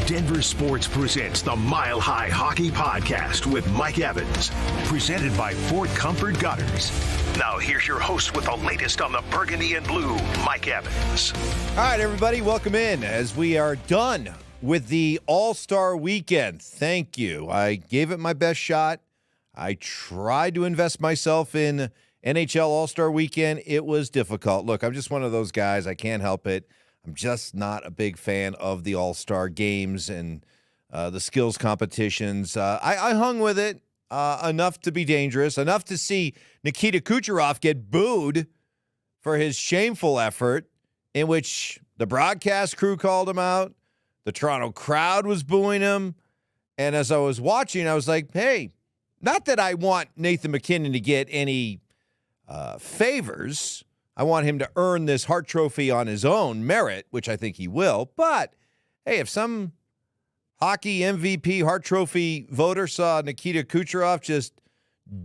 Denver Sports presents the Mile High Hockey Podcast with Mike Evans, presented by Fort Comfort Gutters. Now here's your host with the latest on the Burgundy and Blue, Mike Evans. All right, everybody, welcome in as we are done with the All-Star Weekend. Thank you. I gave it my best shot. I tried to invest myself in NHL All-Star Weekend. It was difficult. Look, I'm just one of those guys. I can't help it. I'm just not a big fan of the All-Star games and the skills competitions. I hung with it enough to be dangerous, enough to see Nikita Kucherov get booed for his shameful effort in which the broadcast crew called him out. The Toronto crowd was booing him. And as I was watching, I was like, hey, not that I want Nathan MacKinnon to get any favors. I want him to earn this Hart Trophy on his own merit, which I think he will. But, hey, if some hockey MVP Hart Trophy voter saw Nikita Kucherov just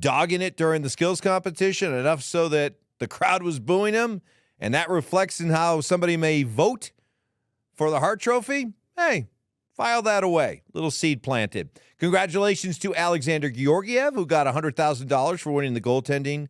dogging it during the skills competition, enough so that the crowd was booing him, and that reflects in how somebody may vote for the Hart Trophy, hey, file that away. Little seed planted. Congratulations to Alexander Georgiev, who got $100,000 for winning the goaltending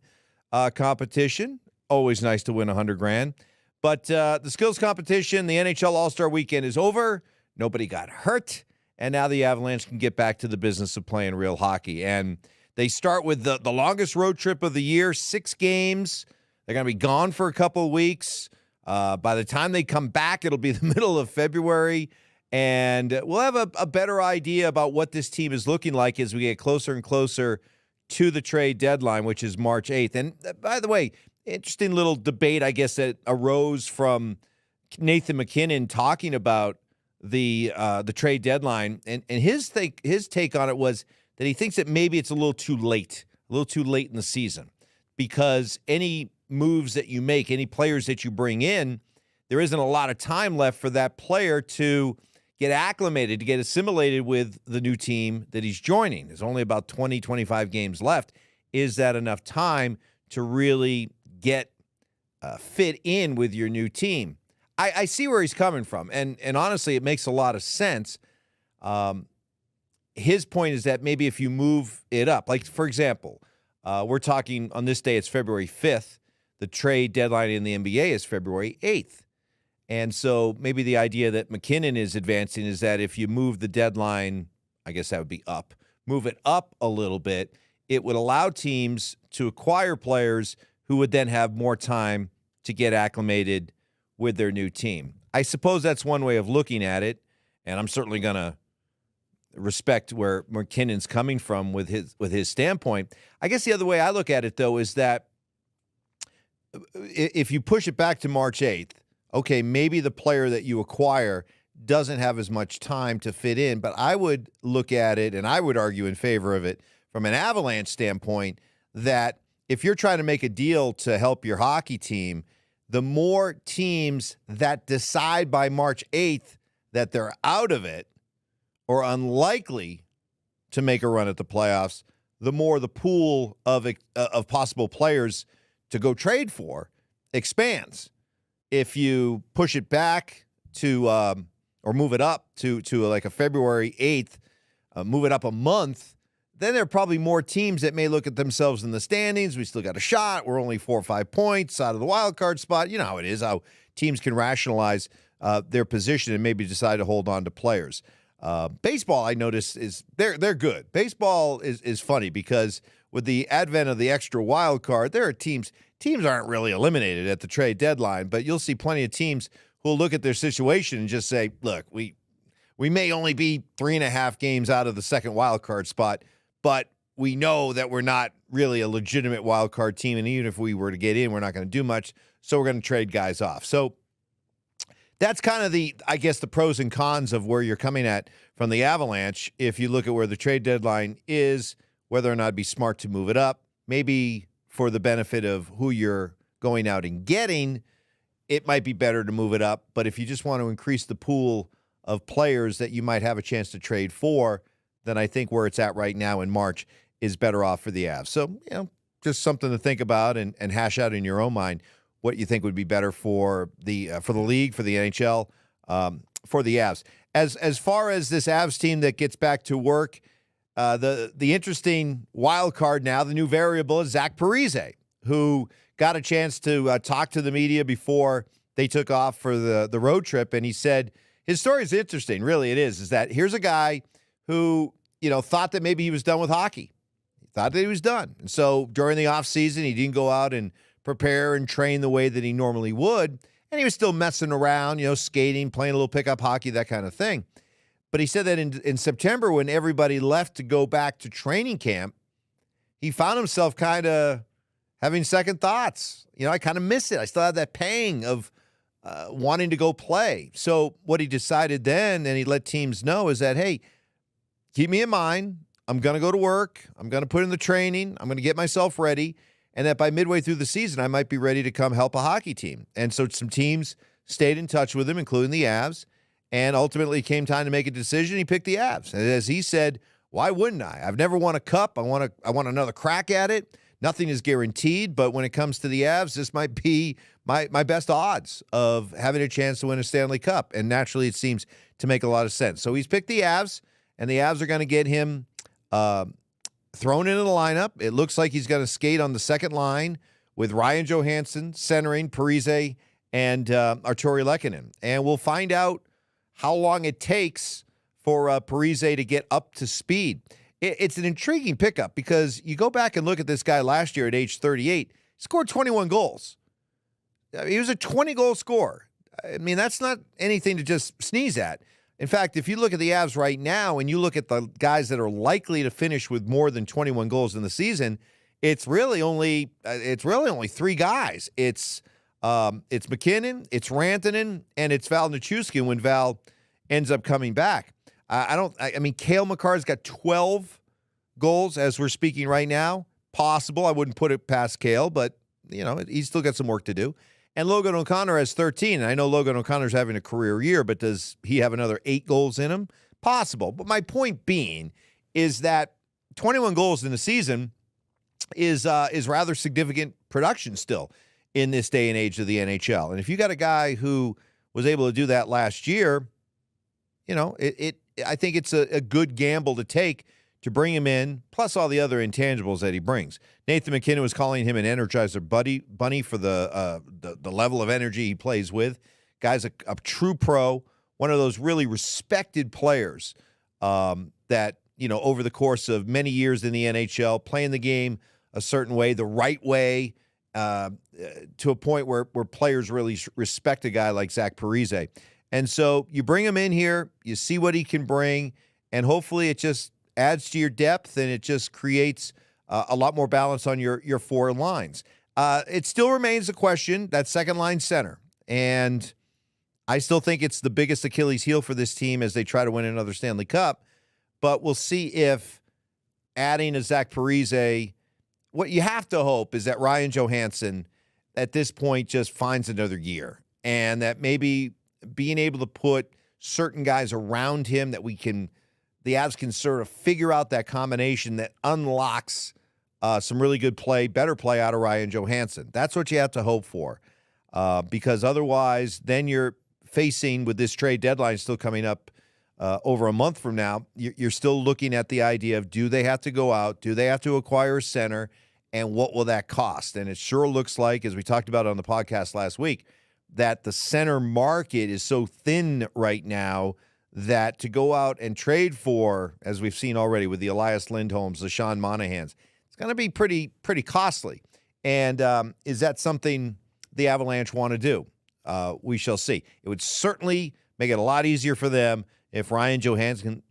competition. Always nice to win $100,000. But the skills competition, the NHL All-Star Weekend is over. Nobody got hurt. And now the Avalanche can get back to the business of playing real hockey. And they start with the longest road trip of the year, 6 games. They're going to be gone for a couple of weeks. By the time they come back, it'll be the middle of February. And we'll have a better idea about what this team is looking like as we get closer and closer to the trade deadline, which is March 8th. And by the way, interesting little debate, I guess, that arose from Nathan MacKinnon talking about the trade deadline. And his take on it was that he thinks that maybe it's a little too late in the season, because any moves that you make, any players that you bring in, there isn't a lot of time left for that player to get acclimated, to get assimilated with the new team that he's joining. There's only about 20, 25 games left. Is that enough time to really get fit in with your new team? I see where he's coming from, and honestly, it makes a lot of sense. His point is that maybe if you move it up, like, for example, we're talking on this day, it's February 5th. The trade deadline in the NBA is February 8th. And so maybe the idea that MacKinnon is advancing is that if you move the deadline, I guess that would be up, move it up a little bit, it would allow teams to acquire players who would then have more time to get acclimated with their new team. I suppose that's one way of looking at it, and I'm certainly going to respect where MacKinnon's coming from with his standpoint. I guess the other way I look at it, though, is that if you push it back to March 8th, okay, maybe the player that you acquire doesn't have as much time to fit in, but I would look at it, and I would argue in favor of it from an Avalanche standpoint, that if you're trying to make a deal to help your hockey team, the more teams that decide by March 8th that they're out of it or unlikely to make a run at the playoffs, the more the pool of possible players to go trade for expands. If you push it back to or move it up to like a February 8th, move it up a month, then there are probably more teams that may look at themselves in the standings. We still got a shot. We're only 4 or 5 points out of the wild card spot. You know how it is, how teams can rationalize their position and maybe decide to hold on to players. Baseball, I notice, is they're good. Baseball is funny because with the advent of the extra wild card, there are teams aren't really eliminated at the trade deadline, but you'll see plenty of teams who will look at their situation and just say, look, we may only be 3.5 games out of the second wild card spot, but we know that we're not really a legitimate wild card team, and even if we were to get in, we're not going to do much, so we're going to trade guys off. So that's kind of the pros and cons of where you're coming at from the Avalanche. If you look at where the trade deadline is, whether or not it'd be smart to move it up, maybe for the benefit of who you're going out and getting, it might be better to move it up. But if you just want to increase the pool of players that you might have a chance to trade for, then I think where it's at right now in March is better off for the Avs. So, just something to think about and hash out in your own mind what you think would be better for the league, for the NHL, for the Avs. as far as this Avs team that gets back to work, the interesting wild card now, the new variable is Zach Parise, who got a chance to talk to the media before they took off for the road trip, and he said his story is interesting. Really, it is that here's a guy who thought that maybe he was done with hockey. He thought that he was done, and so during the offseason, he didn't go out and prepare and train the way that he normally would, and he was still messing around, skating, playing a little pickup hockey, that kind of thing. But he said that in September, when everybody left to go back to training camp, he found himself kind of having second thoughts. I kind of miss it. I still have that pang of wanting to go play. So what he decided then, and he let teams know, is that, hey, keep me in mind. I'm going to go to work. I'm going to put in the training. I'm going to get myself ready. And that by midway through the season, I might be ready to come help a hockey team. And so some teams stayed in touch with him, including the Avs. And ultimately, it came time to make a decision. He picked the Avs. And as he said, why wouldn't I? I've never won a cup. I want another crack at it. Nothing is guaranteed. But when it comes to the Avs, this might be my best odds of having a chance to win a Stanley Cup. And naturally, it seems to make a lot of sense. So he's picked the Avs, and the Avs are going to get him thrown into the lineup. It looks like he's going to skate on the second line with Ryan Johansson centering, Parise, and Artturi Lehkonen. And we'll find out how long it takes for Parise to get up to speed. It's an intriguing pickup because you go back and look at this guy last year at age 38, he scored 21 goals. He was a 20-goal scorer. I mean, that's not anything to just sneeze at. In fact, if you look at the Avs right now and you look at the guys that are likely to finish with more than 21 goals in the season, it's really only three guys. It's McKinnon, it's Rantanen, and it's Val Nichushkin when Val ends up coming back. I mean, Cale Makar's got 12 goals as we're speaking right now. Possible. I wouldn't put it past Cale, but he's still got some work to do. And Logan O'Connor has 13. And I know Logan O'Connor's having a career year, but does he have another 8 goals in him? Possible. But my point being is that 21 goals in the season is rather significant production still in this day and age of the NHL. And if you got a guy who was able to do that last year, I think it's a good gamble to take to bring him in, plus all the other intangibles that he brings. Nathan McKinnon was calling him an Energizer bunny for the level of energy he plays with. Guy's a true pro, one of those really respected players that, over the course of many years in the NHL, playing the game a certain way, the right way, to a point where players really respect a guy like Zach Parise. And so you bring him in here, you see what he can bring, and hopefully it just adds to your depth and it just creates a lot more balance on your four lines. It still remains a question, that second line center. And I still think it's the biggest Achilles heel for this team as they try to win another Stanley Cup. But we'll see if adding a Zach Parise, what you have to hope is that Ryan Johansson at this point just finds another gear, and that maybe being able to put certain guys around him that the Avs can sort of figure out that combination that unlocks some really good play, better play out of Ryan Johansson. That's what you have to hope for, because otherwise then you're facing, with this trade deadline still coming up over a month from now, you're still looking at the idea of, do they have to go out? Do they have to acquire a center? And what will that cost? And it sure looks like, as we talked about on the podcast last week, that the center market is so thin right now that to go out and trade for, as we've seen already with the Elias Lindholms, the Sean Monahans, it's going to be pretty costly. And is that something the Avalanche want to do? We shall see. It would certainly make it a lot easier for them if Ryan Johansson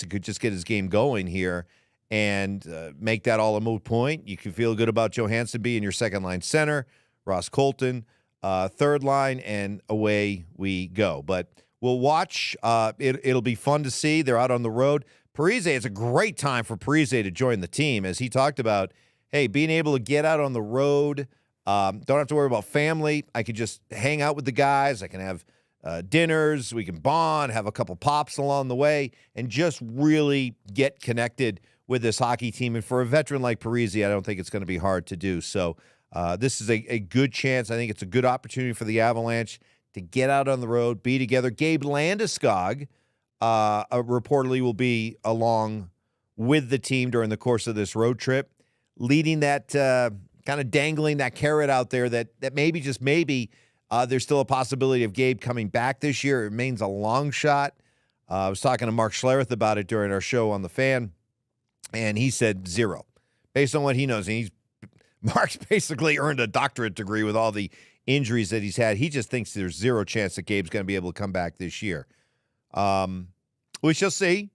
could just get his game going here and make that all a moot point. You can feel good about Johansson being your second-line center, Ross Colton, third line, and away we go. But we'll watch. It'll be fun to see. They're out on the road. Parise, it's a great time for Parise to join the team, as he talked about, hey, being able to get out on the road, don't have to worry about family. I could just hang out with the guys. I can have dinners. We can bond, have a couple pops along the way, and just really get connected with this hockey team. And for a veteran like Parise, I don't think it's going to be hard to do. So this is a good chance. I think it's a good opportunity for the Avalanche to get out on the road, be together. Gabe Landeskog reportedly will be along with the team during the course of this road trip, leading that kind of dangling that carrot out there that maybe, just maybe, there's still a possibility of Gabe coming back this year. It remains a long shot. I was talking to Mark Schlereth about it during our show on The Fan, and he said 0, based on what he knows. And Mark's basically earned a doctorate degree with all the injuries that he's had. He just thinks there's 0 chance that Gabe's going to be able to come back this year. We shall see.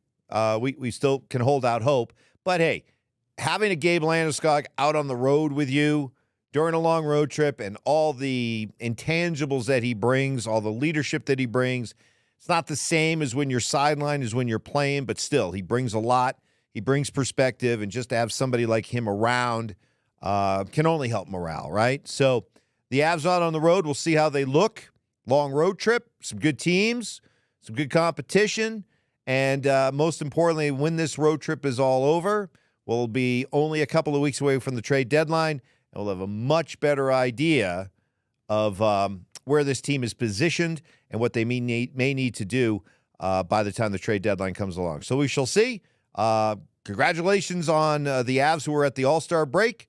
We still can hold out hope. But, hey, having a Gabe Landeskog out on the road with you during a long road trip and all the intangibles that he brings, all the leadership that he brings, it's not the same as when you're sidelined as when you're playing, but still, he brings a lot. He brings perspective, and just to have somebody like him around can only help morale, right? So the Avs out on the road, we'll see how they look. Long road trip, some good teams, some good competition, and most importantly, when this road trip is all over, we'll be only a couple of weeks away from the trade deadline, and we'll have a much better idea of where this team is positioned and what they may need to do by the time the trade deadline comes along. So we shall see. Congratulations on the Avs who are at the All-Star break,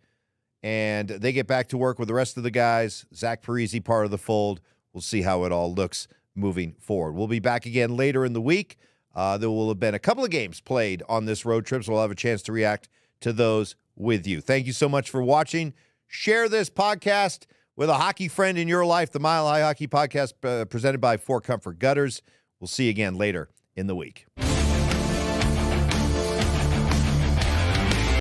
and they get back to work with the rest of the guys. Zach Parise, part of the fold. We'll see how it all looks moving forward. We'll be back again later in the week. There will have been a couple of games played on this road trip, so we'll have a chance to react to those with you. Thank you so much for watching. Share this podcast with a hockey friend in your life. The Mile High Hockey Podcast presented by 4 Comfort Gutters. We'll see you again later in the week.